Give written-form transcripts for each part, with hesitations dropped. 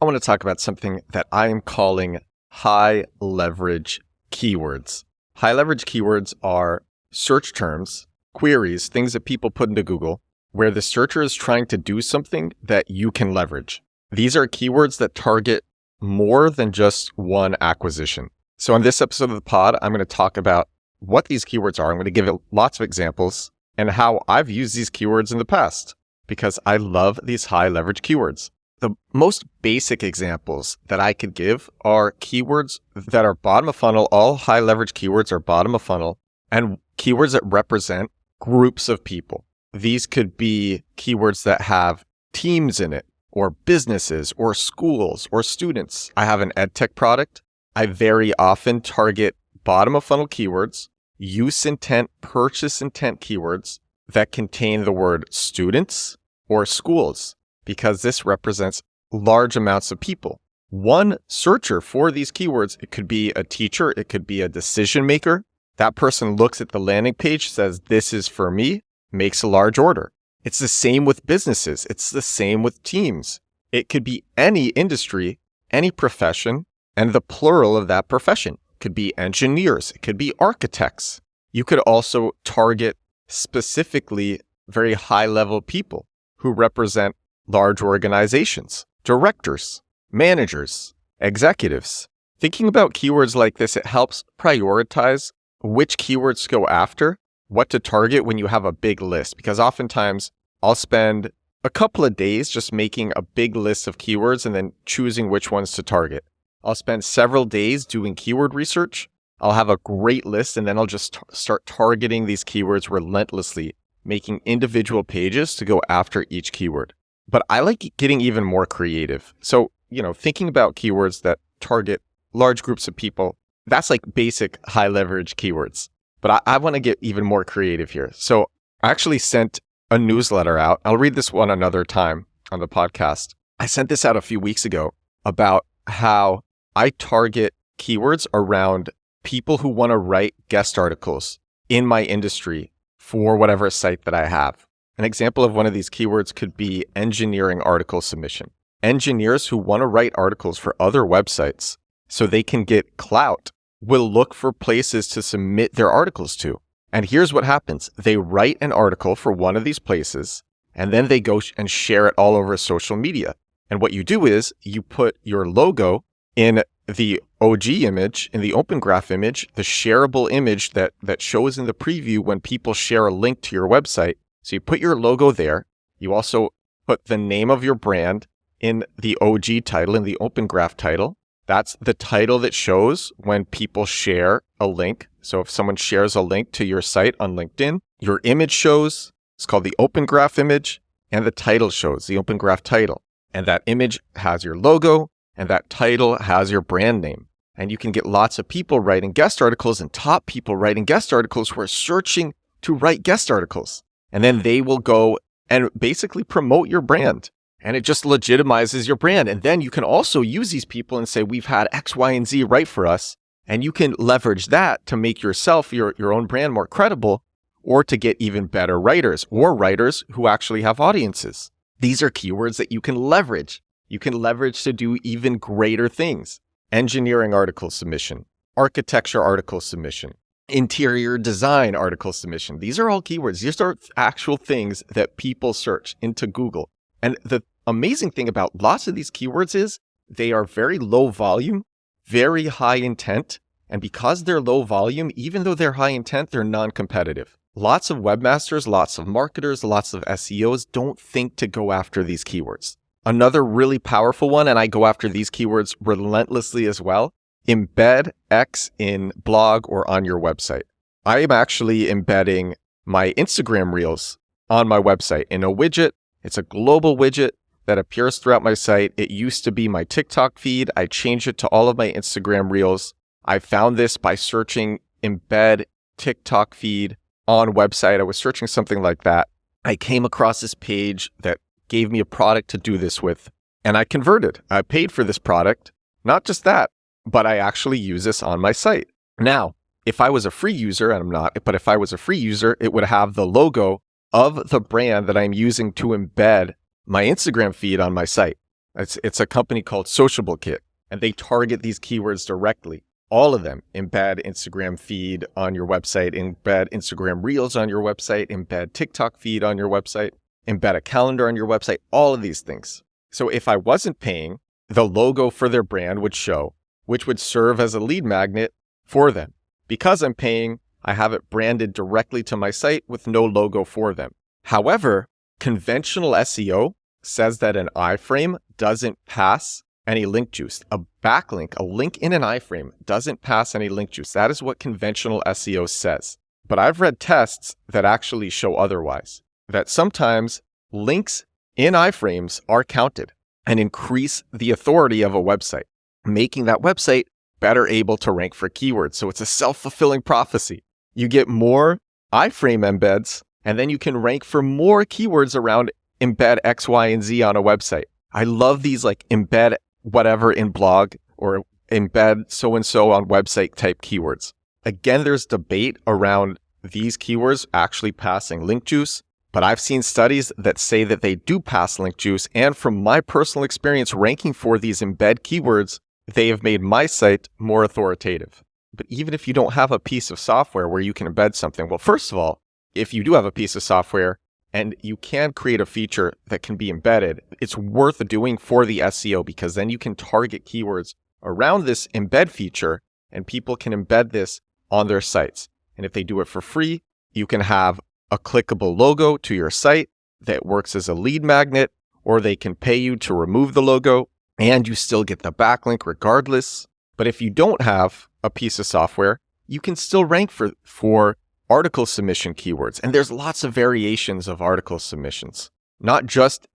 I want to talk about something that I am calling high leverage keywords. High leverage keywords are search terms, queries, things that people put into Google, where the searcher is trying to do something that you can leverage. These are keywords that target more than just one acquisition. So in this episode of the pod, I'm going to talk about what these keywords are. I'm going to give it lots of examples and how I've used these keywords in the past because I love these high leverage keywords. The most basic examples that I could give are keywords that are bottom of funnel. All high leverage keywords are bottom of funnel and keywords that represent groups of people. These could be keywords that have teams in it, or businesses, or schools, or students. I have an edtech product. I very often target bottom of funnel keywords, use intent, purchase intent keywords that contain the word students or schools, because this represents large amounts of people. One searcher for these keywords, it could be a teacher, it could be a decision maker. That person looks at the landing page, says, this is for me, makes a large order. It's the same with businesses. It's the same with teams. It could be any industry, any profession, and the plural of that profession. It could be engineers. It could be architects. You could also target specifically very high-level people who represent large organizations, directors, managers, executives. Thinking about keywords like this, it helps prioritize which keywords to go after, what to target when you have a big list. Because oftentimes I'll spend a couple of days just making a big list of keywords and then choosing which ones to target. I'll spend several days doing keyword research. I'll have a great list and then I'll just start targeting these keywords relentlessly, making individual pages to go after each keyword. But I like getting even more creative. So, thinking about keywords that target large groups of people, that's like basic high leverage keywords. But I want to get even more creative here. So I actually sent a newsletter out. I'll read this one another time on the podcast. I sent this out a few weeks ago about how I target keywords around people who want to write guest articles in my industry for whatever site that I have. An example of one of these keywords could be engineering article submission. Engineers who want to write articles for other websites so they can get clout will look for places to submit their articles to. And here's what happens. They write an article for one of these places, and then they go and share it all over social media. And what you do is you put your logo in the OG image, in the open graph image, the shareable image that shows in the preview when people share a link to your website. So you put your logo there. You also put the name of your brand in the OG title, in the open graph title. That's the title that shows when people share a link. So if someone shares a link to your site on LinkedIn, your image shows, it's called the open graph image, and the title shows, the open graph title. And that image has your logo, and that title has your brand name. And you can get lots of people writing guest articles and top people writing guest articles who are searching to write guest articles. And then they will go and basically promote your brand. And it just legitimizes your brand. And then you can also use these people and say, we've had X, Y, and Z write for us. And you can leverage that to make yourself, your own brand more credible, or to get even better writers or writers who actually have audiences. These are keywords that you can leverage. You can leverage to do even greater things. Engineering article submission, architecture article submission, interior design article submission. These are all keywords. These are actual things that people search into Google. And the amazing thing about lots of these keywords is they are very low volume, very high intent. And because they're low volume, even though they're high intent, they're non-competitive. Lots of webmasters, lots of marketers, lots of SEOs don't think to go after these keywords. Another really powerful one, and I go after these keywords relentlessly as well, embed X in blog or on your website. I am actually embedding my Instagram Reels on my website in a widget. It's a global widget that appears throughout my site. It used to be my TikTok feed. I changed it to all of my Instagram Reels. I found this by searching embed TikTok feed on website. I was searching something like that. I came across this page that gave me a product to do this with, and I converted. I paid for this product. Not just that, but I actually use this on my site. Now, if I was a free user, and I'm not, but if I was a free user, it would have the logo of the brand that I'm using to embed my Instagram feed on my site. It's a company called Sociable Kit, and they target these keywords directly. All of them. Embed Instagram feed on your website, embed Instagram Reels on your website, embed TikTok feed on your website, embed a calendar on your website, all of these things. So if I wasn't paying, the logo for their brand would show, which would serve as a lead magnet for them. Because I'm paying, I have it branded directly to my site with no logo for them. However, conventional SEO says that an iframe doesn't pass any link juice. A backlink, a link in an iframe, doesn't pass any link juice. That is what conventional SEO says. But I've read tests that actually show otherwise, that sometimes links in iframes are counted and increase the authority of a website, making that website better able to rank for keywords. So it's a self-fulfilling prophecy. You get more iframe embeds, and then you can rank for more keywords around embed X, Y, and Z on a website. I love these like embed whatever in blog or embed so-and-so on website type keywords. Again, there's debate around these keywords actually passing link juice, but I've seen studies that say that they do pass link juice. And from my personal experience ranking for these embed keywords, they have made my site more authoritative. But even if you don't have a piece of software where you can embed something, well, first of all, if you do have a piece of software and you can create a feature that can be embedded, it's worth doing for the SEO, because then you can target keywords around this embed feature and people can embed this on their sites. And if they do it for free, you can have a clickable logo to your site that works as a lead magnet, or they can pay you to remove the logo and you still get the backlink regardless. But if you don't have a piece of software, you can still rank for article submission keywords. And there's lots of variations of article submissions, not just,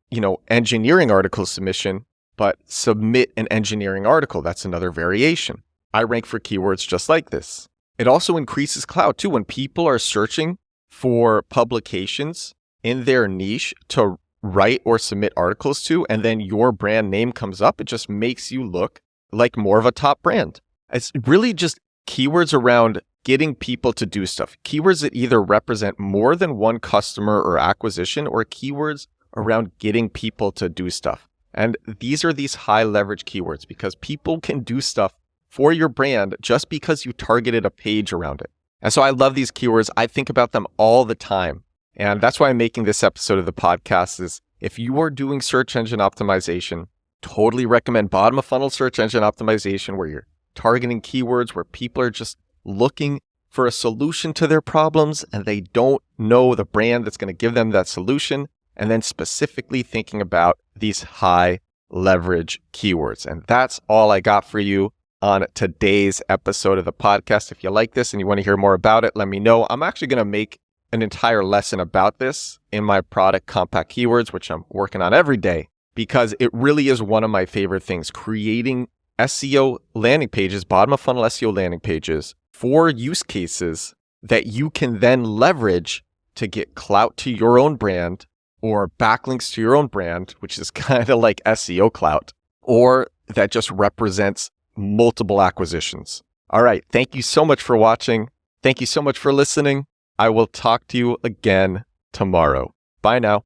engineering article submission, but submit an engineering article. That's another variation. I rank for keywords just like this. It also increases clout too. When people are searching for publications in their niche to write or submit articles to, and then your brand name comes up, it just makes you look like more of a top brand. It's really just keywords around getting people to do stuff. Keywords that either represent more than one customer or acquisition, or keywords around getting people to do stuff. And these are these high leverage keywords because people can do stuff for your brand just because you targeted a page around it. And so I love these keywords. I think about them all the time. And that's why I'm making this episode of the podcast. Is if you are doing search engine optimization, totally recommend bottom of funnel search engine optimization, where you're targeting keywords where people are just looking for a solution to their problems and they don't know the brand that's going to give them that solution. And then specifically thinking about these high leverage keywords. And that's all I got for you on today's episode of the podcast. If you like this and you want to hear more about it, let me know. I'm actually going to make an entire lesson about this in my product, Compact Keywords, which I'm working on every day, because it really is one of my favorite things, creating SEO landing pages, bottom of funnel SEO landing pages for use cases that you can then leverage to get clout to your own brand, or backlinks to your own brand, which is kind of like SEO clout, or that just represents multiple acquisitions. All right. Thank you so much for watching. Thank you so much for listening. I will talk to you again tomorrow. Bye now.